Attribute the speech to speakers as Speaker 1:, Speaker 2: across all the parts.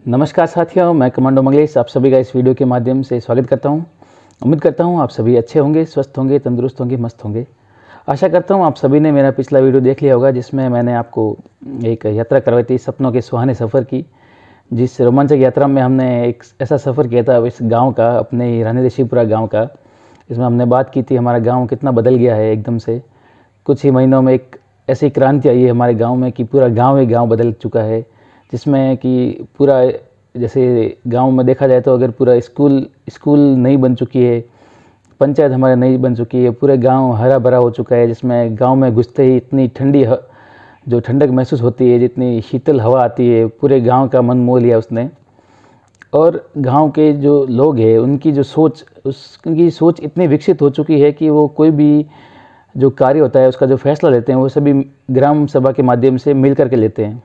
Speaker 1: नमस्कार साथियों, मैं कमांडो मंगलेश आप सभी का इस वीडियो के माध्यम से स्वागत करता हूं। उम्मीद करता हूं आप सभी अच्छे होंगे, स्वस्थ होंगे, तंदुरुस्त होंगे, मस्त होंगे। आशा करता हूं आप सभी ने मेरा पिछला वीडियो देख लिया होगा, जिसमें मैंने आपको एक यात्रा करवाई थी सपनों के सुहाने सफ़र की। जिस रोमांचक यात्रा में हमने एक ऐसा सफ़र किया था इस गाँव का, अपने रानी ऋषिपुरा गाँव का। इसमें हमने बात की थी हमारा गाँव कितना बदल गया है एकदम से। कुछ ही महीनों में एक ऐसी क्रांति आई है हमारे गाँव में कि पूरा गाँव ही गाँव बदल चुका है। जिसमें कि पूरा जैसे गांव में देखा जाए तो अगर पूरा स्कूल नई बन चुकी है, पंचायत हमारे नई बन चुकी है, पूरे गांव हरा भरा हो चुका है। जिसमें गांव में घुसते ही इतनी ठंडी जो ठंडक महसूस होती है, जितनी शीतल हवा आती है, पूरे गांव का मन मोह लिया उसने। और गांव के जो लोग हैं उनकी जो उनकी सोच इतनी विकसित हो चुकी है कि वो कोई भी जो कार्य होता है उसका जो फैसला लेते हैं वो सभी ग्राम सभा के माध्यम से मिल करके लेते हैं।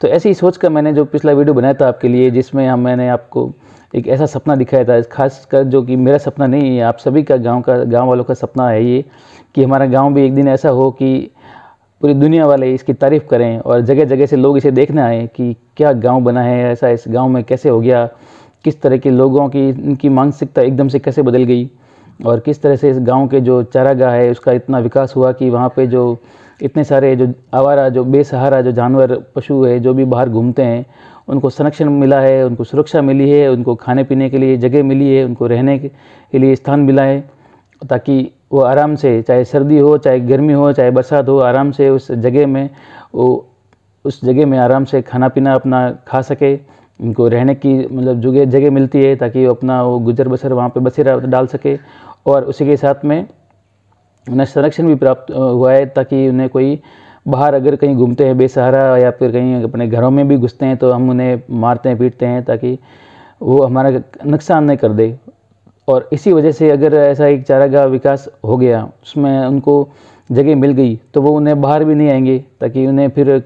Speaker 1: तो ऐसी ही सोच का मैंने जो पिछला वीडियो बनाया था आपके लिए, जिसमें मैंने आपको एक ऐसा सपना दिखाया था, खासकर जो कि मेरा सपना नहीं है, आप सभी का गांव वालों का सपना है ये, कि हमारा गांव भी एक दिन ऐसा हो कि पूरी दुनिया वाले इसकी तारीफ़ करें और जगह जगह से लोग इसे देखने आएँ कि क्या गांव बना है ऐसा, इस गांव में कैसे हो गया, किस तरह के लोगों की इनकी मानसिकता एकदम से कैसे बदल गई, और किस तरह से इस गांव के जो चारागाह है उसका इतना विकास हुआ कि वहाँ पे जो इतने सारे जो आवारा, जो बेसहारा जो जानवर पशु है जो भी बाहर घूमते हैं, उनको संरक्षण मिला है, उनको सुरक्षा मिली है, उनको खाने पीने के लिए जगह मिली है, उनको रहने के लिए स्थान मिला है, ताकि वो आराम से, चाहे सर्दी हो, चाहे गर्मी हो, चाहे बरसात हो, आराम से उस जगह में आराम से खाना पीना अपना खा सके। उनको रहने की मतलब जगह मिलती है ताकि वो अपना गुजर बसर वहाँ पे बसेरा डाल सके। और उसी के साथ में उन्हें संरक्षण भी प्राप्त हुआ है, ताकि उन्हें कोई बाहर अगर कहीं घूमते हैं बेसहारा या फिर कहीं अपने घरों में भी घुसते हैं तो हम उन्हें मारते हैं, पीटते हैं, ताकि वो हमारा नुकसान नहीं कर दे। और इसी वजह से अगर ऐसा एक चारागाह विकास हो गया, उसमें उनको जगह मिल गई, तो वो उन्हें बाहर भी नहीं आएंगे, ताकि उन्हें फिर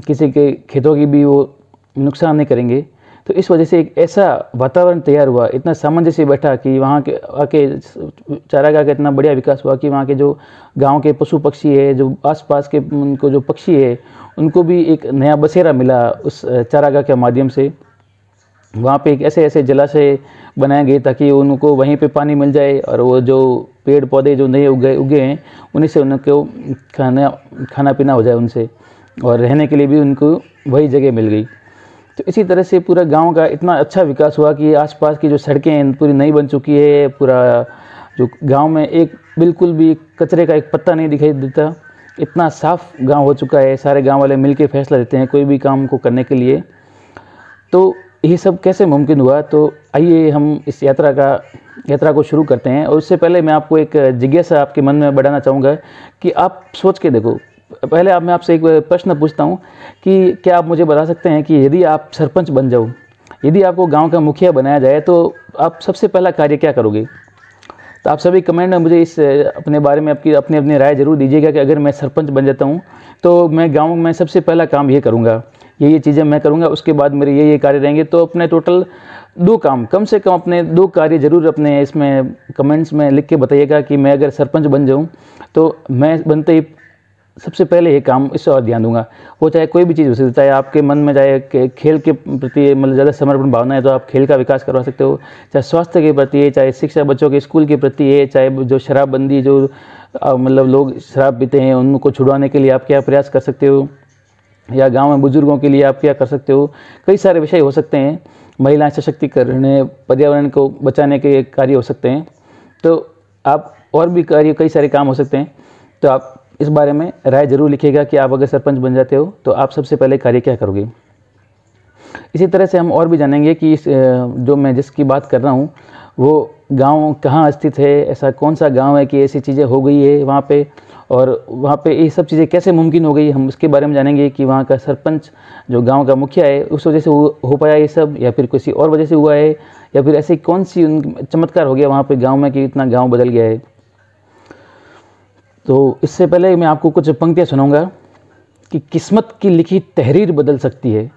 Speaker 1: किसी के खेतों की भी वो नुकसान नहीं करेंगे। तो इस वजह से एक ऐसा वातावरण तैयार हुआ, इतना सामंजस्य बैठा कि वहाँ के आके चारागाह का इतना बढ़िया विकास हुआ कि वहाँ के जो गांव के पशु पक्षी है, जो आसपास के उनको जो पक्षी है, उनको भी एक नया बसेरा मिला उस चारागाह के माध्यम से। वहाँ पे एक ऐसे जलाशय बनाए गए ताकि उनको वहीं पे पानी मिल जाए, और वो जो पेड़ पौधे जो नए उगे हैं उन्हीं से उनको खाना पीना हो जाए उनसे, और रहने के लिए भी उनको वही जगह मिल गई। तो इसी तरह से पूरा गांव का इतना अच्छा विकास हुआ कि आसपास की जो सड़कें हैं पूरी नई बन चुकी है। पूरा जो गांव में एक बिल्कुल भी कचरे का एक पत्ता नहीं दिखाई देता, इतना साफ गांव हो चुका है। सारे गांव वाले मिलके फैसला लेते हैं कोई भी काम को करने के लिए। तो ये सब कैसे मुमकिन हुआ, तो आइए हम इस यात्रा को शुरू करते हैं। और उससे पहले मैं आपको एक जिज्ञासा आपके मन में बढ़ाना चाहूँगा कि आप सोच के देखो। पहले मैं आपसे एक प्रश्न पूछता हूँ कि क्या आप मुझे बता सकते हैं कि यदि आप सरपंच बन जाओ, यदि आपको गांव का मुखिया बनाया जाए, तो आप सबसे पहला कार्य क्या करोगे? तो आप सभी कमेंट में मुझे इस अपने बारे में अपनी राय ज़रूर दीजिएगा कि अगर मैं सरपंच बन जाता हूँ तो मैं गाँव में सबसे पहला काम ये करूँगा, ये चीज़ें मैं करूँगा, उसके बाद मेरे ये कार्य रहेंगे। तो अपने टोटल 2 काम, कम से कम अपने 2 कार्य ज़रूर अपने इसमें कमेंट्स में लिख के बताइएगा कि मैं अगर सरपंच बन जाऊँ तो मैं बनते ही सबसे पहले ये काम इस और ध्यान दूंगा। वो चाहे कोई भी चीज़ हो सकती है, चाहे आपके मन में चाहे खेल के प्रति मतलब ज़्यादा समर्पण भावना है तो आप खेल का विकास करवा सकते हो, चाहे स्वास्थ्य के प्रति है, चाहे शिक्षा बच्चों के स्कूल के प्रति है, चाहे जो शराबबंदी जो मतलब लोग शराब पीते हैं उनको छुड़वाने के लिए आप क्या प्रयास कर सकते हो, या गाँव में बुजुर्गों के लिए आप क्या कर सकते हो। कई सारे विषय हो सकते हैं, महिला सशक्तिकरण, पर्यावरण को बचाने के कार्य हो सकते हैं। तो आप और भी कई सारे काम हो सकते हैं। तो आप इस बारे में राय जरूर लिखिएगा कि आप अगर सरपंच बन जाते हो तो आप सबसे पहले कार्य क्या करोगे। इसी तरह से हम और भी जानेंगे कि जो मैं जिसकी बात कर रहा हूँ वो गांव कहाँ स्थित है, ऐसा कौन सा गांव है कि ऐसी चीज़ें हो गई है वहाँ पे, और वहाँ पे ये सब चीज़ें कैसे मुमकिन हो गई, हम उसके बारे में जानेंगे कि वहाँ का सरपंच जो गांव का मुखिया है उस वजह से हो पाया ये सब, या फिर किसी और वजह से हुआ है, या फिर ऐसी कौन सी चमत्कार हो गया वहाँ पे गाँव में कि इतना गाँव बदल गया है। तो इससे पहले मैं आपको कुछ पंक्तियाँ सुनाऊंगा कि किस्मत की लिखी तहरीर बदल सकती है,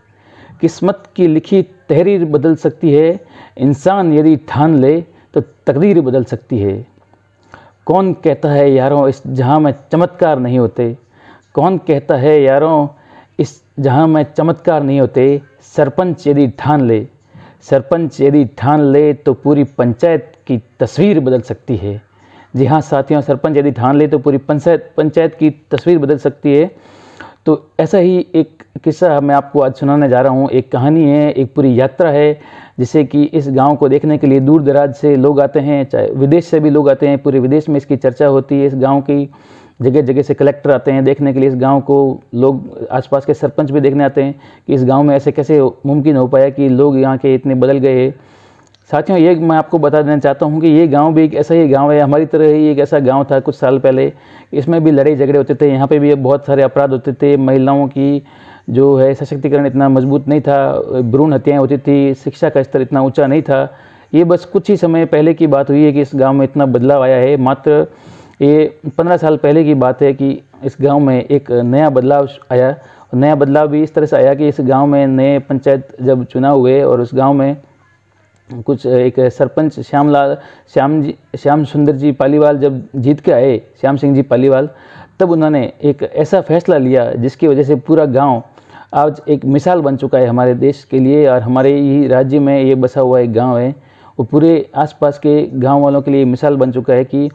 Speaker 1: किस्मत की लिखी तहरीर बदल सकती है, इंसान यदि ठान ले तो तकदीर बदल सकती है। कौन कहता है यारों इस जहां में चमत्कार नहीं होते, कौन कहता है यारों इस जहाँ में चमत्कार नहीं होते, सरपंच यदि ठान ले तो पूरी पंचायत की तस्वीर बदल सकती है। जी हाँ साथियों, सरपंच यदि ठान ले तो पूरी पंचायत की तस्वीर बदल सकती है। तो ऐसा ही एक किस्सा मैं आपको आज सुनाने जा रहा हूँ। एक कहानी है, एक पूरी यात्रा है, जिससे कि इस गांव को देखने के लिए दूर दराज से लोग आते हैं, चाहे विदेश से भी लोग आते हैं। पूरे विदेश में इसकी चर्चा होती है। इस गांव की जगह जगह से कलेक्टर आते हैं देखने के लिए इस गांव को। लोग आसपास के सरपंच भी देखने आते हैं कि इस गांव में ऐसे कैसे मुमकिन हो पाया कि लोग यहाँ के इतने बदल गए हैं। साथियों, ये मैं आपको बता देना चाहता हूँ कि ये गांव भी एक ऐसा ही गांव है, हमारी तरह ही एक ऐसा गांव था कुछ साल पहले। इसमें भी लड़ाई झगड़े होते थे, यहाँ पे भी बहुत सारे अपराध होते थे। महिलाओं की जो है सशक्तिकरण इतना मजबूत नहीं था, भ्रूण हत्याएँ होती थी, शिक्षा का स्तर इतना ऊँचा नहीं था। ये बस कुछ ही समय पहले की बात हुई है कि इस गाँव में इतना बदलाव आया है। मात्र ये 15 साल पहले की बात है कि इस गांव में एक नया बदलाव आया। नया बदलाव भी इस तरह से आया कि इस गांव में नए पंचायत जब चुनाव हुए और उस गांव में कुछ एक सरपंच श्याम सुंदर जी पालीवाल जब जीत के आए, श्याम सिंह जी पालीवाल, तब उन्होंने एक ऐसा फैसला लिया जिसकी वजह से पूरा गांव आज एक मिसाल बन चुका है हमारे देश के लिए। और हमारे ही राज्य में ये बसा हुआ एक गाँव है, वो पूरे आसपास के गाँव वालों के लिए मिसाल बन चुका है कि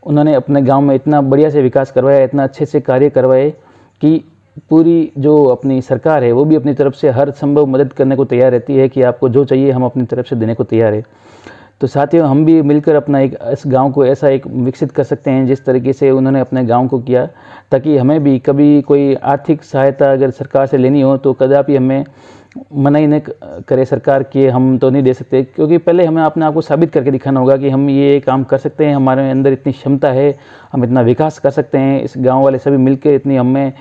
Speaker 1: उन्होंने अपने गांव में इतना बढ़िया से विकास करवाया, इतना अच्छे से कार्य करवाए कि पूरी जो अपनी सरकार है वो भी अपनी तरफ से हर संभव मदद करने को तैयार रहती है कि आपको जो चाहिए हम अपनी तरफ से देने को तैयार है। तो साथियों, हम भी मिलकर अपना एक इस गांव को ऐसा एक विकसित कर सकते हैं जिस तरीके से उन्होंने अपने गांव को किया, ताकि हमें भी कभी कोई आर्थिक सहायता अगर सरकार से लेनी हो तो कदापि हमें मना ही न करे सरकार कि हम तो नहीं दे सकते। क्योंकि पहले हमें अपने आप को साबित करके दिखाना होगा कि हम ये काम कर सकते हैं, हमारे अंदर इतनी क्षमता है, हम इतना विकास कर सकते हैं। इस गांव वाले सभी मिलकर इतनी हमें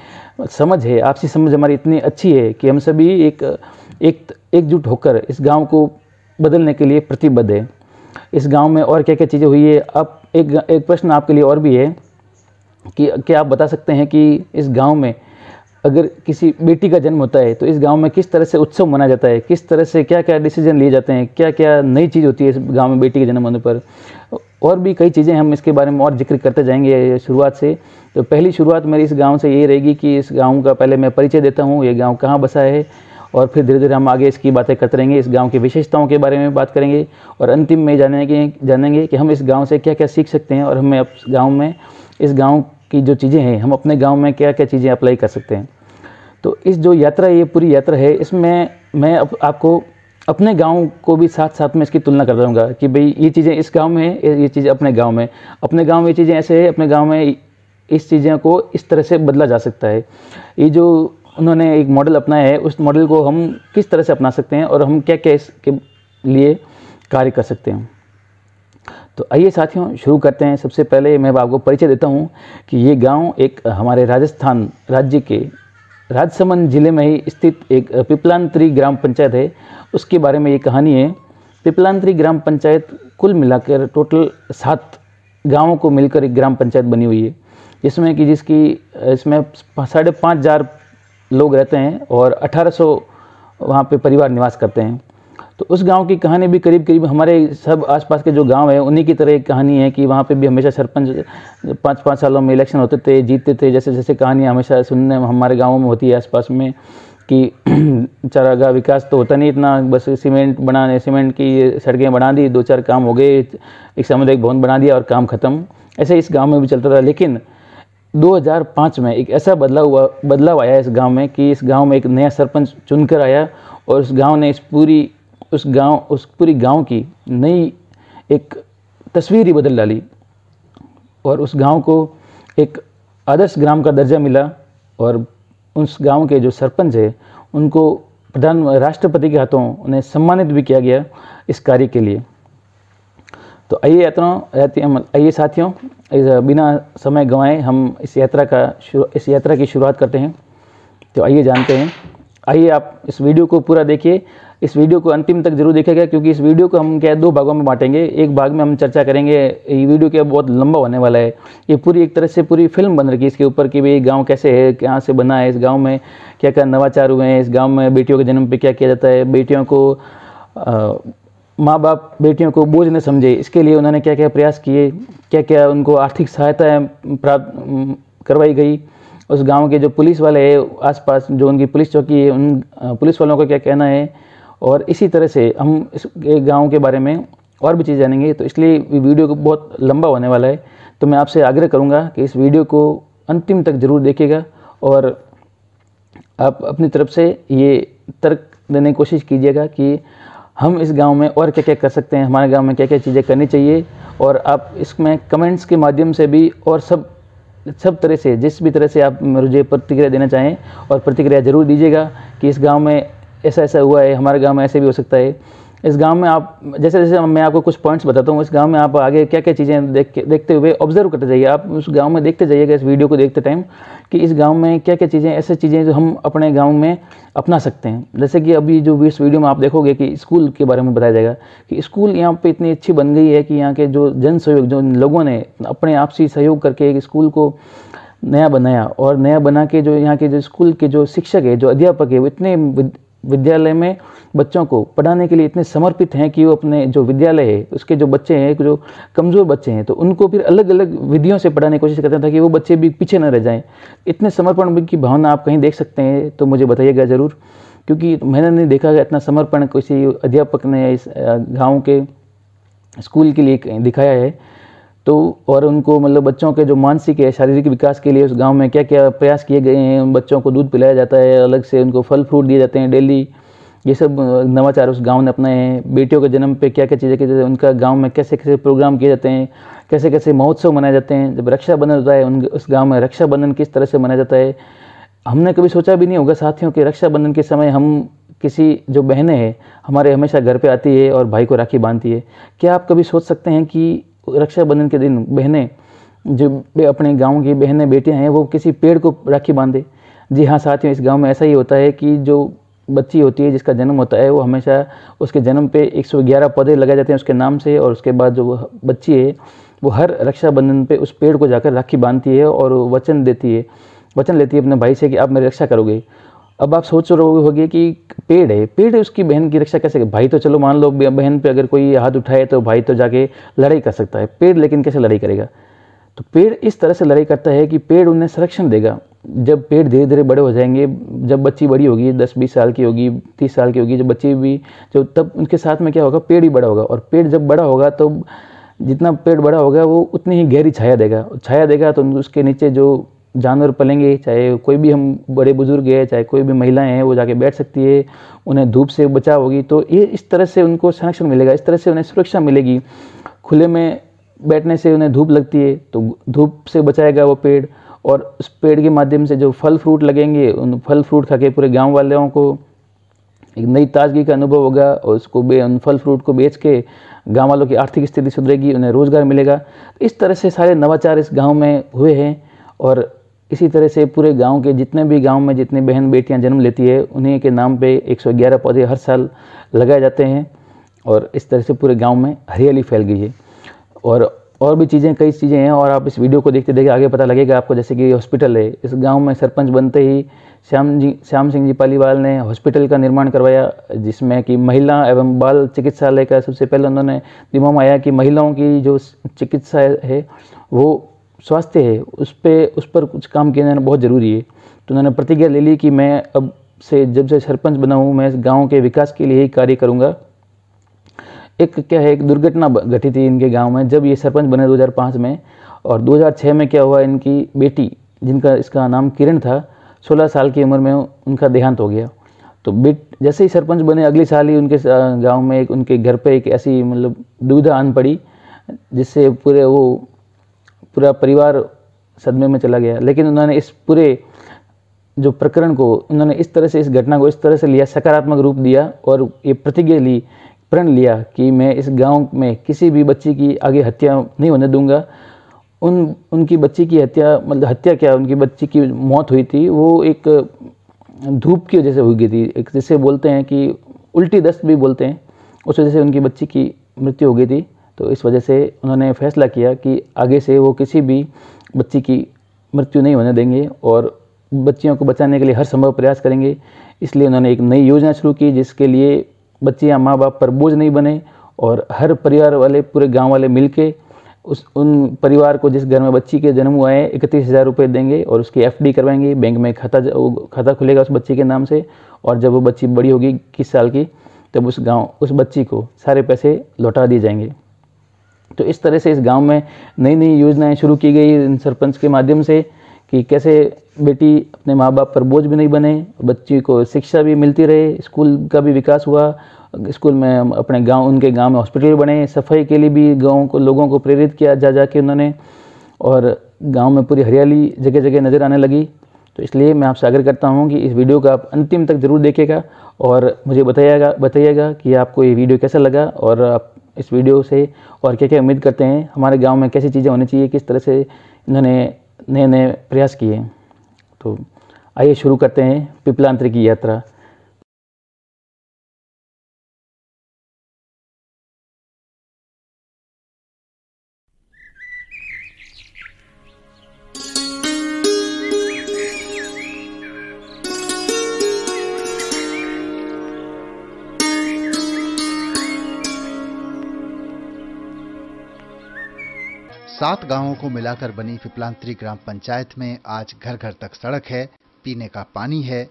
Speaker 1: समझ है, आपसी समझ हमारी इतनी अच्छी है कि हम सभी एकजुट होकर इस गांव को बदलने के लिए प्रतिबद्ध है। इस गांव में और क्या क्या चीज़ें हुई है। अब एक प्रश्न आपके लिए और भी है कि क्या आप बता सकते हैं कि इस गाँव में अगर किसी बेटी का जन्म होता है तो इस गांव में किस तरह से उत्सव मनाया जाता है, किस तरह से क्या क्या डिसीजन लिए जाते हैं, क्या क्या नई चीज़ होती है इस गांव में बेटी के जन्म होने पर। और भी कई चीज़ें हम इसके बारे में और जिक्र करते जाएंगे शुरुआत से। तो पहली शुरुआत मेरी इस गांव से यही रहेगी कि इस गांव का पहले मैं परिचय देता हूँ, ये गांव कहाँ बसा है, और फिर धीरे धीरे हम आगे इसकी बातें करते रहेंगे, इस गाँव की विशेषताओं के बारे में बात करेंगे, और अंतिम में जानेंगे कि हम इस गाँव से क्या क्या सीख सकते हैं और हमें इस गाँव की जो चीज़ें हैं हम अपने गाँव में क्या क्या चीज़ें अप्लाई कर सकते हैं। तो इस जो यात्रा, ये पूरी यात्रा है, इसमें मैं आपको अपने गांव को भी साथ साथ में इसकी तुलना कर दूँगा कि भाई ये चीज़ें इस गांव में है, ये चीज़ें अपने गांव में, ये चीज़ें ऐसे है, अपने गांव में इस चीज़ों को इस तरह से बदला जा सकता है। ये जो उन्होंने एक मॉडल अपनाया है, उस मॉडल को हम किस तरह से अपना सकते हैं और हम क्या क्या इसके लिए कार्य कर सकते हैं। तो आइए साथियों शुरू करते हैं। सबसे पहले मैं आपको परिचय देता हूँ कि ये गाँव एक हमारे राजस्थान राज्य के राजसमंद जिले में ही स्थित एक पिपलांतरी ग्राम पंचायत है, उसके बारे में ये कहानी है। पिपलांतरी ग्राम पंचायत कुल मिलाकर टोटल 7 गांवों को मिलकर एक ग्राम पंचायत बनी हुई है, इसमें 5,500 लोग रहते हैं और 1800 वहाँ पे परिवार निवास करते हैं। तो उस गांव की कहानी भी करीब करीब हमारे सब आसपास के जो गांव है उन्हीं की तरह एक कहानी है कि वहाँ पे भी हमेशा सरपंच 5-5 सालों में इलेक्शन होते थे, जीतते थे। जैसे जैसे कहानियाँ हमेशा सुनने हमारे गाँवों में होती है आसपास में कि चारागाह विकास तो होता नहीं इतना, बस सीमेंट की सड़कें बना दी, 2-4 काम हो गए, एक सामुदायिक भवन बना दिया और काम ख़त्म। ऐसे इस गाँव में भी चलता था। लेकिन 2005 में एक ऐसा बदलाव आया इस गाँव में कि इस गाँव में एक नया सरपंच चुनकर आया और उस गाँव ने उस पूरी गांव की नई एक तस्वीर ही बदल डाली और उस गांव को एक आदर्श ग्राम का दर्जा मिला। और उस गांव के जो सरपंच है उनको राष्ट्रपति के हाथों उन्हें सम्मानित भी किया गया इस कार्य के लिए। तो आइए साथियों, बिना समय गंवाए हम इस यात्रा की शुरुआत करते हैं। तो आइए जानते हैं। आइए आप इस वीडियो को पूरा देखिए, इस वीडियो को अंतिम तक जरूर देखिएगा, क्योंकि इस वीडियो को हम 2 भागों में बांटेंगे। एक भाग में हम चर्चा करेंगे, ये वीडियो क्या बहुत लंबा होने वाला है, ये पूरी एक तरह से पूरी फिल्म बन रही है इसके ऊपर कि भाई गांव कैसे है, कहाँ से बना है, इस गांव में क्या क्या नवाचार हुए हैं, इस गांव में बेटियों के जन्म पे क्या किया जाता है, बेटियों को माँ बाप बेटियों को बोझ न समझे, इसके लिए उन्होंने क्या क्या प्रयास किए, क्या क्या उनको आर्थिक सहायता प्राप्त करवाई गई, उस गांव के जो पुलिस वाले हैं आसपास, जो उनकी पुलिस चौकी है, उन पुलिस वालों का क्या कहना है, और इसी तरह से हम इस गांव के बारे में और भी चीज़ जानेंगे। तो इसलिए वीडियो को बहुत लंबा होने वाला है, तो मैं आपसे आग्रह करूंगा कि इस वीडियो को अंतिम तक ज़रूर देखिएगा और आप अपनी तरफ से ये तर्क देने की कोशिश कीजिएगा कि हम इस गांव में और क्या क्या कर सकते हैं, हमारे गांव में क्या क्या चीज़ें करनी चाहिए। और आप इसमें कमेंट्स के माध्यम से भी और सब तरह से, जिस भी तरह से आप मुझे प्रतिक्रिया देना चाहें, और प्रतिक्रिया ज़रूर दीजिएगा कि इस गांव में ऐसा ऐसा हुआ है, हमारे गांव में ऐसे भी हो सकता है। इस गांव में आप जैसे जैसे मैं आपको कुछ पॉइंट्स बताता हूँ, इस गांव में आप आगे क्या क्या चीज़ें देखते हुए ऑब्जर्व करते जाइए। आप उस गांव में देखते जाइएगा इस वीडियो को देखते टाइम कि इस गांव में क्या क्या चीज़ें, ऐसी चीज़ें जो हम अपने गांव में अपना सकते हैं। जैसे कि अभी जो इस वीडियो में आप देखोगे कि स्कूल के बारे में बताया जाएगा कि स्कूल यहाँ पे इतनी अच्छी बन गई है कि यहाँ के जो जन सहयोग, जो लोगों ने अपने आपसी सहयोग करके एक स्कूल को नया बनाया, और नया बना के जो यहाँ के जो स्कूल के जो शिक्षक है, जो अध्यापक है, वो इतने विद्यालय में बच्चों को पढ़ाने के लिए इतने समर्पित हैं कि वो अपने जो विद्यालय है उसके जो बच्चे हैं, जो कमज़ोर बच्चे हैं, तो उनको फिर अलग अलग विधियों से पढ़ाने की कोशिश करते हैं ताकि वो बच्चे भी पीछे न रह जाएं। इतने समर्पण की भावना आप कहीं देख सकते हैं तो मुझे बताइएगा ज़रूर, क्योंकि मैंने नहीं देखा है इतना समर्पण किसी अध्यापक ने इस गाँव के स्कूल के लिए दिखाया है। तो और उनको मतलब बच्चों के जो मानसिक है, शारीरिक विकास के लिए उस गांव में क्या क्या प्रयास किए गए हैं। उन बच्चों को दूध पिलाया जाता है, अलग से उनको फल फ्रूट दिए जाते हैं डेली। ये सब नवाचार उस गांव ने अपनाए हैं। बेटियों के जन्म पे क्या क्या चीज़ें की जाती हैं, उनका गांव में कैसे कैसे प्रोग्राम किए जाते हैं, कैसे कैसे महोत्सव मनाए जाते हैं। जब रक्षाबंधन होता है उस गाँव में रक्षाबंधन किस तरह से मनाया जाता है, हमने कभी सोचा भी नहीं होगा साथियों कि रक्षाबंधन के समय हम किसी जो बहनें हैं हमारे हमेशा घर पे आती है और भाई को राखी बांधती है। क्या आप कभी सोच सकते हैं कि रक्षाबंधन के दिन बहनें, जो अपने गांव की बहनें बेटियां हैं, वो किसी पेड़ को राखी बांधे? जी हाँ साथियों, इस गांव में ऐसा ही होता है कि जो बच्ची होती है जिसका जन्म होता है, वो हमेशा उसके जन्म पे 111 पौधे लगाए जाते हैं उसके नाम से, और उसके बाद जो बच्ची है वो हर रक्षाबंधन पे उस पेड़ को जाकर राखी बांधती है और वचन लेती है अपने भाई से कि आप मेरी रक्षा करोगे। अब आप सोच रहे होगे कि पेड़ है, पेड़ उसकी बहन की रक्षा कैसे? भाई तो चलो मान लो बहन पे अगर कोई हाथ उठाए तो भाई तो जाके लड़ाई कर सकता है, पेड़ लेकिन कैसे लड़ाई करेगा? तो पेड़ इस तरह से लड़ाई करता है कि पेड़ उन्हें संरक्षण देगा। जब पेड़ धीरे धीरे बड़े हो जाएंगे, जब बच्ची बड़ी होगी, 10-20 साल की होगी, 30 साल की होगी, जब बच्ची भी, जब तब उनके साथ में क्या होगा, पेड़ ही बड़ा होगा। और पेड़ जब बड़ा होगा तो जितना पेड़ बड़ा होगा वो उतनी ही गहरी छाया देगा। तो उसके नीचे जो जानवर पलेंगे, चाहे कोई भी हम बड़े बुजुर्ग है, चाहे कोई भी महिलाएं हैं, वो जाके बैठ सकती है, उन्हें धूप से बचाव होगी। तो ये इस तरह से उनको संरक्षण मिलेगा, इस तरह से उन्हें सुरक्षा मिलेगी। खुले में बैठने से उन्हें धूप लगती है तो धूप से बचाएगा वो पेड़, और उस पेड़ के माध्यम से जो फल फ्रूट लगेंगे, उन फल फ्रूट खा के पूरे गाँव वालों को एक नई ताजगी का अनुभव होगा, और उसको उन फल फ्रूट को बेच के गाँव वालों की आर्थिक स्थिति सुधरेगी, उन्हें रोजगार मिलेगा। इस तरह से सारे नवाचार इस गाँव में हुए हैं, और इसी तरह से पूरे गांव के जितने भी गांव में जितनी बहन बेटियां जन्म लेती है उन्हीं के नाम पे 111 पौधे हर साल लगाए जाते हैं, और इस तरह से पूरे गांव में हरियाली फैल गई है। और भी चीज़ें, कई चीज़ें हैं, और आप इस वीडियो को देखते देखते आगे पता लगेगा आपको। जैसे कि हॉस्पिटल है, इस गाँव में सरपंच बनते ही श्याम सिंह जी पालीवाल ने हॉस्पिटल का निर्माण करवाया, जिसमें कि महिला एवं बाल चिकित्सालय का सबसे पहले उन्होंने दिमाग में आया कि महिलाओं की जो चिकित्सा है, वो स्वास्थ्य है, उस पर कुछ काम किया जाना बहुत ज़रूरी है। तो उन्होंने प्रतिज्ञा ले ली कि मैं अब से जब से सरपंच बना हूँ, मैं इस गांव के विकास के लिए ही कार्य करूँगा। एक दुर्घटना घटी थी इनके गांव में जब ये सरपंच बने 2005 में, और 2006 में क्या हुआ, इनकी बेटी, इसका नाम किरण था, 16 साल की उम्र में उनका देहांत हो गया। तो जैसे ही सरपंच बने अगले साल ही उनके गाँव में उनके घर पर एक ऐसी मतलब दुविधा आन पड़ी, जिससे पूरा परिवार सदमे में चला गया। लेकिन उन्होंने इस पूरे जो प्रकरण को, उन्होंने इस तरह से, इस घटना को इस तरह से लिया, सकारात्मक रूप दिया, और ये प्रतिज्ञा प्रण लिया कि मैं इस गांव में किसी भी बच्ची की आगे हत्या नहीं होने दूंगा। उनकी बच्ची की हत्या, मतलब हत्या क्या, उनकी बच्ची की मौत हुई थी, वो एक धूप की वजह से हुई गई थी। एक जिसे बोलते हैं कि उल्टी दस्त भी बोलते हैं, उस वजह से उनकी बच्ची की मृत्यु हो गई थी। तो इस वजह से उन्होंने फैसला किया कि आगे से वो किसी भी बच्ची की मृत्यु नहीं होने देंगे, और बच्चियों को बचाने के लिए हर संभव प्रयास करेंगे। इसलिए उन्होंने एक नई योजना शुरू की, जिसके लिए बच्चियां माँ बाप पर बोझ नहीं बने, और हर परिवार वाले, पूरे गांव वाले मिलके उन परिवार को जिस घर में बच्ची के जन्म हुआ है 31,000 रुपये देंगे और उसकी FD करवाएंगे, बैंक में खाता खुलेगा उस बच्ची के नाम से। और जब वो बच्ची बड़ी होगी 21 साल की, तब उस बच्ची को सारे पैसे लौटा दिए जाएंगे। तो इस तरह से इस गांव में नई नई योजनाएं शुरू की गई इन सरपंच के माध्यम से कि कैसे बेटी अपने माँ बाप पर बोझ भी नहीं बने, बच्ची को शिक्षा भी मिलती रहे, स्कूल का भी विकास हुआ, स्कूल में अपने गांव, उनके गांव में हॉस्पिटल बने, सफाई के लिए भी गाँव को लोगों को प्रेरित किया जा के उन्होंने, और गांव में पूरी हरियाली जगह जगह नज़र आने लगी। तो इसलिए मैं आपसे आग्रह करता हूं कि इस वीडियो को आप अंतिम तक ज़रूर देखिएगा और मुझे बताइएगा कि आपको ये वीडियो कैसा लगा और आप इस वीडियो से और क्या क्या उम्मीद करते हैं, हमारे गांव में कैसी चीज़ें होनी चाहिए, किस तरह से इन्होंने नए नए प्रयास किए। तो आइए शुरू करते हैं पिपलांत्री की यात्रा।
Speaker 2: सात गांवों को मिलाकर बनी पिपलांत्री ग्राम पंचायत में आज घर घर तक सड़क है, पीने का पानी है,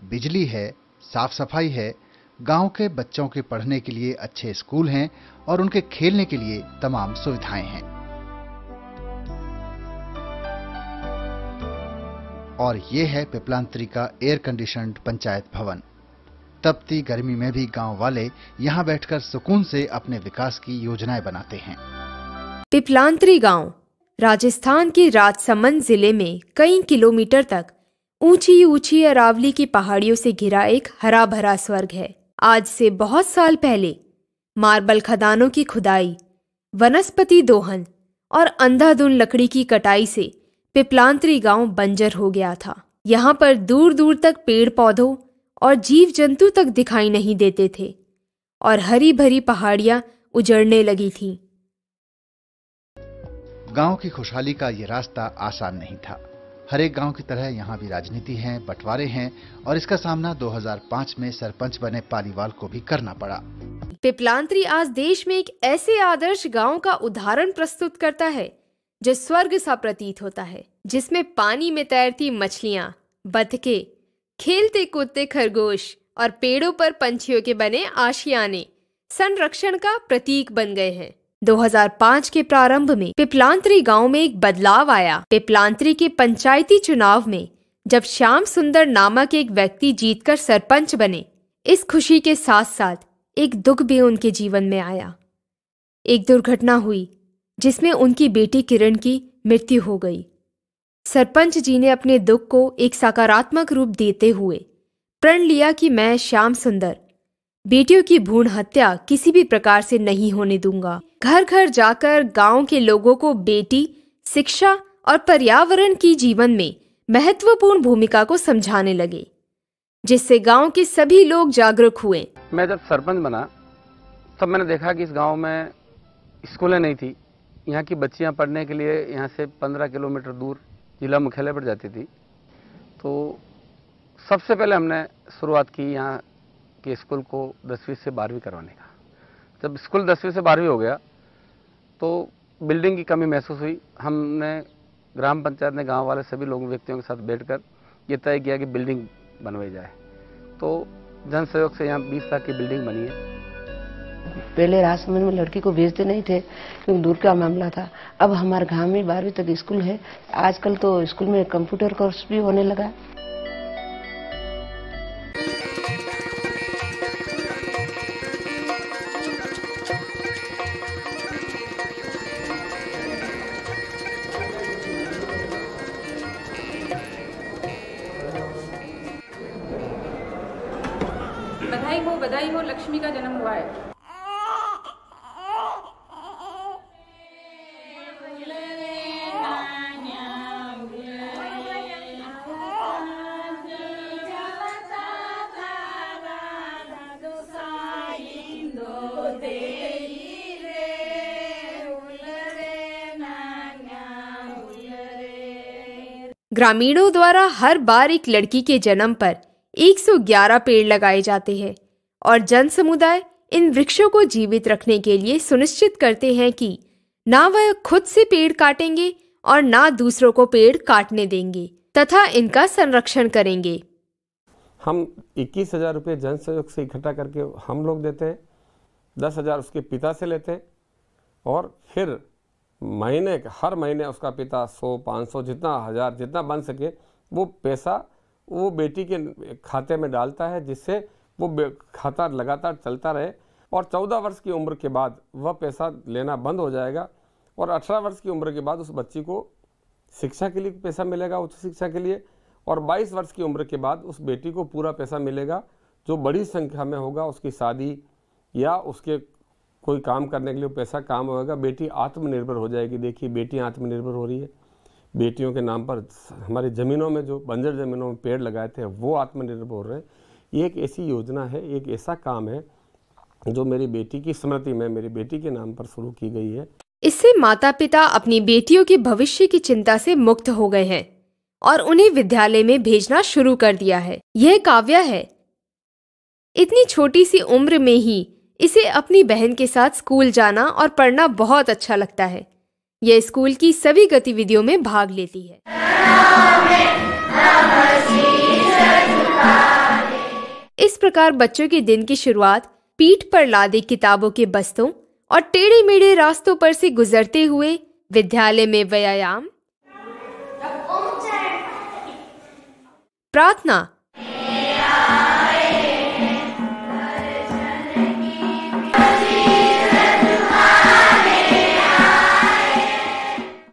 Speaker 2: बिजली है, साफ सफाई है, गांव के बच्चों के पढ़ने के लिए अच्छे स्कूल हैं और उनके खेलने के लिए तमाम सुविधाएं हैं। और ये है पिपलांत्री का एयर कंडीशन्ड पंचायत भवन। तपती गर्मी में भी गांव वाले यहां बैठकर सुकून से अपने विकास की योजनाएं बनाते हैं।
Speaker 3: पिपलांत्री गांव राजस्थान के राजसमंद जिले में कई किलोमीटर तक ऊंची ऊंची अरावली की पहाड़ियों से घिरा एक हरा भरा स्वर्ग है। आज से बहुत साल पहले मार्बल खदानों की खुदाई, वनस्पति दोहन और अंधाधुंध लकड़ी की कटाई से पिपलांत्री गांव बंजर हो गया था। यहाँ पर दूर दूर तक पेड़ पौधों और जीव जंतु तक दिखाई नहीं देते थे और हरी भरी पहाड़ियां उजड़ने लगी थीं।
Speaker 2: गांव की खुशहाली का ये रास्ता आसान नहीं था। हर एक गांव की तरह यहां भी राजनीति है, बंटवारे हैं और इसका सामना 2005 में सरपंच बने पालीवाल को भी करना पड़ा।
Speaker 3: पिपलांत्री आज देश में एक ऐसे आदर्श गांव का उदाहरण प्रस्तुत करता है जो स्वर्ग सा प्रतीत होता है, जिसमें पानी में तैरती मछलियां, बतखे, खेलते कूदते खरगोश और पेड़ों पर पंछियों के बने आशियाने संरक्षण का प्रतीक बन गए हैं। 2005 के प्रारंभ में पिपलांत्री गांव में एक बदलाव आया। पिपलांत्री के पंचायती चुनाव में जब श्याम सुंदर नामक एक व्यक्ति जीतकर सरपंच बने, इस खुशी के साथ साथ एक दुख भी उनके जीवन में आया। एक दुर्घटना हुई जिसमें उनकी बेटी किरण की मृत्यु हो गई। सरपंच जी ने अपने दुख को एक सकारात्मक रूप देते हुए प्रण लिया कि मैं श्याम सुंदर बेटियों की भ्रूण हत्या किसी भी प्रकार से नहीं होने दूंगा। घर घर जाकर गांव के लोगों को बेटी, शिक्षा और पर्यावरण की जीवन में महत्वपूर्ण भूमिका को समझाने लगे, जिससे गांव के सभी लोग जागरूक हुए।
Speaker 4: मैं जब सरपंच बना तब मैंने देखा कि इस गांव में स्कूलें नहीं थी। यहाँ की बच्चियाँ पढ़ने के लिए यहाँ से 15 किलोमीटर दूर जिला मुख्यालय पर जाती थी। तो सबसे पहले हमने शुरुआत की यहाँ के स्कूल को 10वीं से 12वीं करवाने का। जब स्कूल 10वीं से 12वीं हो गया तो बिल्डिंग की कमी महसूस हुई। हमने ग्राम पंचायत ने गांव वाले सभी लोगों व्यक्तियों के साथ बैठकर ये तय किया कि बिल्डिंग बनवाई जाए। तो जन सहयोग से यहाँ 20 लाख की बिल्डिंग बनी है।
Speaker 5: पहले राजसमंद में लड़की को भेजते नहीं थे क्योंकि दूर का मामला था। अब हमारे गांव में 12वीं तक स्कूल है। आजकल तो स्कूल में कंप्यूटर कोर्स भी होने लगा।
Speaker 6: बधाई हो, लक्ष्मी का जन्म हुआ है।
Speaker 3: ग्रामीणों द्वारा हर बार एक लड़की के जन्म पर 111 पेड़ लगाए जाते हैं और जन समुदाय इन वृक्षों को जीवित रखने के लिए सुनिश्चित करते हैं कि ना वह खुद से पेड़ काटेंगे और ना दूसरों को पेड़ काटने देंगे तथा इनका संरक्षण करेंगे।
Speaker 7: हम 21,000 रुपये जन सहयोग से इकट्ठा करके हम लोग देते हैं, 10,000 उसके पिता से लेते हैं और फिर हर महीने उसका पिता 100, 500 जितना 1000 जितना बन सके वो पैसा वो बेटी के खाते में डालता है, जिससे वो खाता लगातार चलता रहे और 14 वर्ष की उम्र के बाद वह पैसा लेना बंद हो जाएगा और 18 वर्ष की उम्र के बाद उस बच्ची को शिक्षा के लिए पैसा मिलेगा, उच्च शिक्षा के लिए, और 22 वर्ष की उम्र के बाद उस बेटी को पूरा पैसा मिलेगा जो बड़ी संख्या में होगा। उसकी शादी या उसके कोई काम करने के लिए पैसा काम होगा। बेटी आत्मनिर्भर हो जाएगी। देखिए बेटियां आत्मनिर्भर हो रही है। बेटियों के नाम पर हमारी ज़मीनों में जो बंजर ज़मीनों में पेड़ लगाए थे वो आत्मनिर्भर हो रहे हैं। ये एक ऐसी योजना है, एक ऐसा काम है जो मेरी बेटी की स्मृति में मेरी बेटी के नाम पर शुरू की गई है।
Speaker 3: इससे माता पिता अपनी बेटियों के भविष्य की चिंता से मुक्त हो गए हैं और उन्हें विद्यालय में भेजना शुरू कर दिया है। यह काव्या है। इतनी छोटी सी उम्र में ही इसे अपनी बहन के साथ स्कूल जाना और पढ़ना बहुत अच्छा लगता है। यह स्कूल की सभी गतिविधियों में भाग लेती है। इस प्रकार बच्चों के दिन की शुरुआत पीठ पर लादे किताबों के बस्तों और टेढ़े मेढ़े रास्तों पर से गुजरते हुए विद्यालय में व्यायाम, प्रार्थना,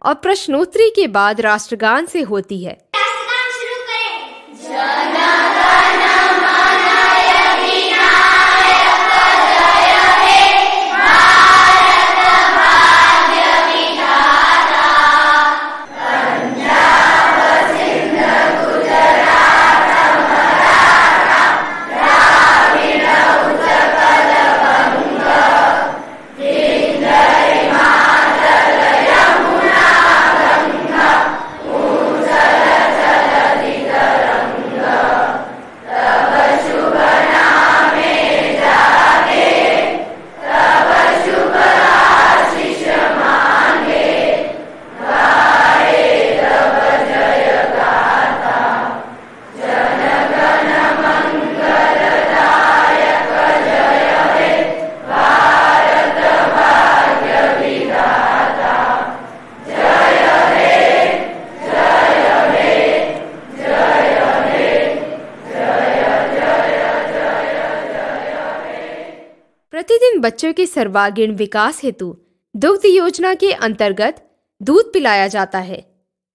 Speaker 3: और प्रश्नोत्तरी के बाद राष्ट्रगान से होती है। प्रतिदिन बच्चों के सर्वांगीण विकास हेतु दुग्ध योजना के अंतर्गत दूध पिलाया जाता है।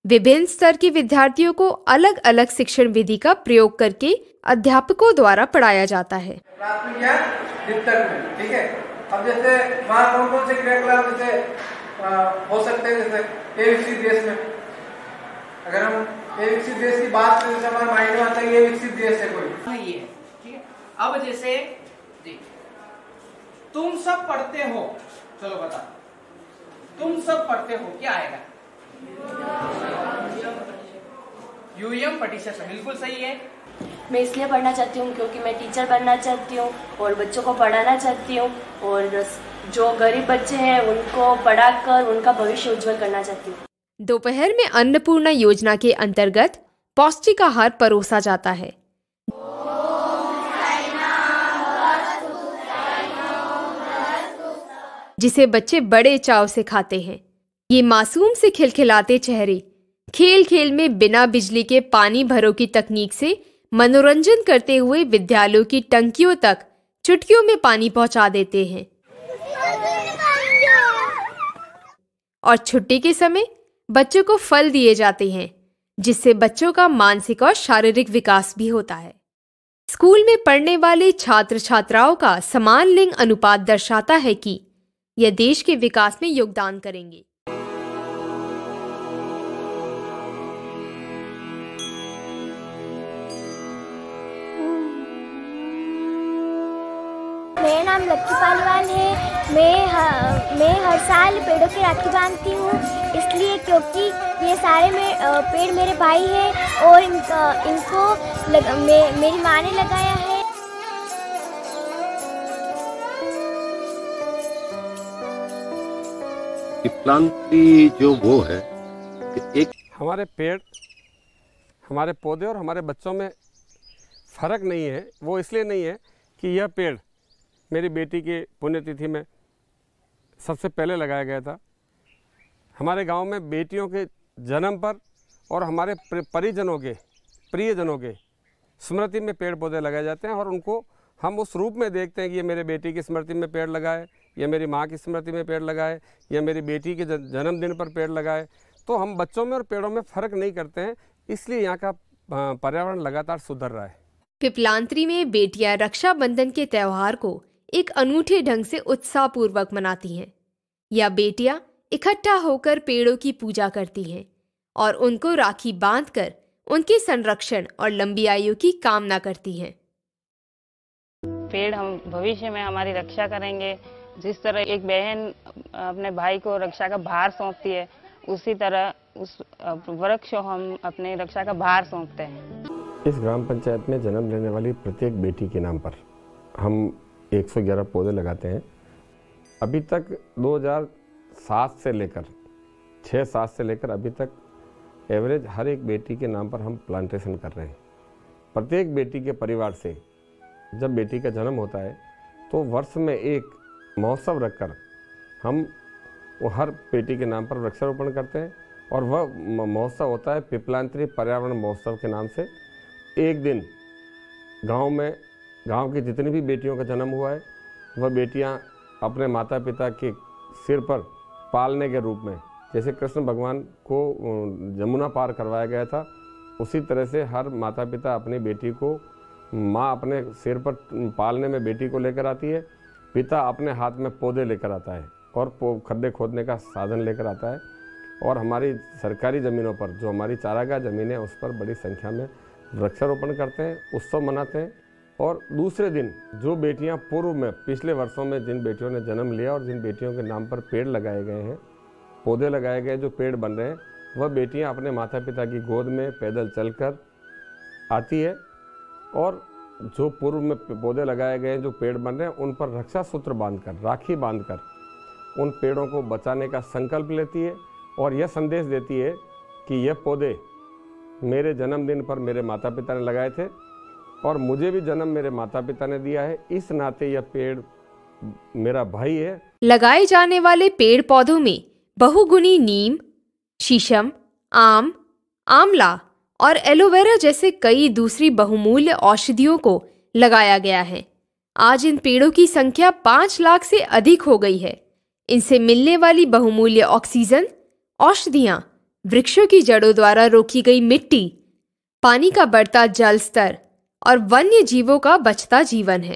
Speaker 3: विभिन्न स्तर के विद्यार्थियों को अलग अलग शिक्षण विधि का प्रयोग करके अध्यापकों द्वारा पढ़ाया जाता है।
Speaker 8: प्राथमिक ज्ञान द्वितीयक में, ठीक है। अब जैसे वहाँ कौन कौन से क्रियाकलाप जैसे हो सकते हैं, जैसे ए विकसित देश में, अगर हम ए विकसित देश की बात करें जैसे हमारे माइंड में आता है ये विकसित देश है कोई,
Speaker 9: ये है, ठीक है। अब जैसे तुम सब पढ़ते हो, चलो बता, तुम सब पढ़ते हो क्या आएगा? यूएम पटिशस, बिल्कुल सही है।
Speaker 10: मैं इसलिए पढ़ना चाहती हूँ क्योंकि मैं टीचर बनना चाहती हूँ और बच्चों को पढ़ाना चाहती हूँ और जो गरीब बच्चे हैं उनको पढ़ाकर उनका भविष्य उज्जवल करना चाहती हूँ।
Speaker 3: दोपहर में अन्नपूर्णा योजना के अंतर्गत पौष्टिक आहार परोसा जाता है। जिसे बच्चे बड़े चाव से खाते हैं। ये मासूम से खिलखिलाते चेहरे खेल खेल में बिना बिजली के पानी भरो की तकनीक से मनोरंजन करते हुए विद्यालयों की टंकियों तक चुटकियों में पानी पहुंचा देते हैं। और छुट्टी के समय बच्चों को फल दिए जाते हैं, जिससे बच्चों का मानसिक और शारीरिक विकास भी होता है। स्कूल में पढ़ने वाले छात्र छात्राओं का समान लिंग अनुपात दर्शाता है कि यह देश के विकास में योगदान करेंगे।
Speaker 11: मेरा नाम लक्की पालीवाल है। मैं हर साल पेड़ों की राखी बांधती हूँ, इसलिए क्योंकि ये सारे पेड़ मेरे भाई हैं और इनको मेरी माँ ने लगाया है।
Speaker 12: पिपलांत्री जो वो है कि एक
Speaker 7: हमारे पेड़, हमारे पौधे और हमारे बच्चों में फ़र्क नहीं है। वो इसलिए नहीं है कि यह पेड़ मेरी बेटी की पुण्यतिथि में सबसे पहले लगाया गया था। हमारे गांव में बेटियों के जन्म पर और हमारे परिजनों के, प्रियजनों के स्मृति में पेड़ पौधे लगाए जाते हैं और उनको हम उस रूप में देखते हैं कि ये मेरे बेटी की स्मृति में पेड़ लगाए, या मेरी माँ की स्मृति में पेड़ लगाए, या मेरी बेटी के जन्मदिन पर पेड़ लगाए। तो हम बच्चों में और पेड़ों में फ़र्क नहीं करते हैं, इसलिए यहाँ का पर्यावरण लगातार सुधर रहा है।
Speaker 3: पिपलांत्री में बेटियां रक्षाबंधन के त्योहार को एक अनूठे ढंग से उत्साहपूर्वक मनाती हैं। या बेटियां इकट्ठा होकर पेड़ों की पूजा करती हैं और उनको राखी बांधकर उनके संरक्षण और लंबी आयु की कामना करती हैं।
Speaker 13: पेड़ हम भविष्य में हमारी रक्षा करेंगे। जिस तरह एक बहन अपने भाई को रक्षा का भार सौंपती है, उसी तरह उस वृक्ष को हम अपने रक्षा का भार सौंपते हैं।
Speaker 7: इस ग्राम पंचायत में जन्म लेने वाली प्रत्येक बेटी के नाम पर हम 111 पौधे लगाते हैं। अभी तक 2007 से लेकर 6-7 से लेकर अभी तक एवरेज हर एक बेटी के नाम पर हम प्लांटेशन कर रहे हैं। प्रत्येक बेटी के परिवार से जब बेटी का जन्म होता है तो वर्ष में एक महोत्सव रखकर हम वो हर बेटी के नाम पर वृक्षारोपण करते हैं। और वह महोत्सव होता है पिपलांत्री पर्यावरण महोत्सव के नाम से। एक दिन गांव में, गांव की जितनी भी बेटियों का जन्म हुआ है, वह बेटियां अपने माता पिता के सिर पर पालने के रूप में, जैसे कृष्ण भगवान को यमुना पार करवाया गया था, उसी तरह से हर माता पिता अपनी बेटी को, माँ अपने सिर पर पालने में बेटी को लेकर आती है, पिता अपने हाथ में पौधे लेकर आता है और खड्डे खोदने का साधन लेकर आता है। और हमारी सरकारी ज़मीनों पर, जो हमारी चारागाह ज़मीन है, उस पर बड़ी संख्या में वृक्षारोपण करते हैं, उत्सव मनाते हैं। और दूसरे दिन जो बेटियां पूर्व में, पिछले वर्षों में जिन बेटियों ने जन्म लिया और जिन बेटियों के नाम पर पेड़ लगाए गए हैं, पौधे लगाए गए, जो पेड़ बन रहे हैं, वह बेटियां अपने माता पिता की गोद में पैदल चलकर आती है और जो पूर्व में पौधे लगाए गए हैं, जो पेड़ बन रहे हैं, उन पर रक्षा सूत्र बांधकर, राखी बांधकर उन पेड़ों को बचाने का संकल्प लेती है और यह संदेश देती है कि यह पौधे मेरे जन्मदिन पर मेरे माता पिता ने लगाए थे और मुझे भी जन्म मेरे माता पिता ने दिया है, इस नाते यह पेड़ मेरा भाई है।
Speaker 3: लगाए जाने वाले पेड़ पौधों में बहुगुणी नीम, शीशम, आम, आंवला और एलोवेरा जैसे कई दूसरी बहुमूल्य औषधियों को लगाया गया है। आज इन पेड़ों की संख्या 5 लाख से अधिक हो गई है। इनसे मिलने वाली बहुमूल्य ऑक्सीजन, औषधियां, वृक्षों की जड़ों द्वारा रोकी गई मिट्टी, पानी का बढ़ता जल स्तर और वन्य जीवों का बचता जीवन है।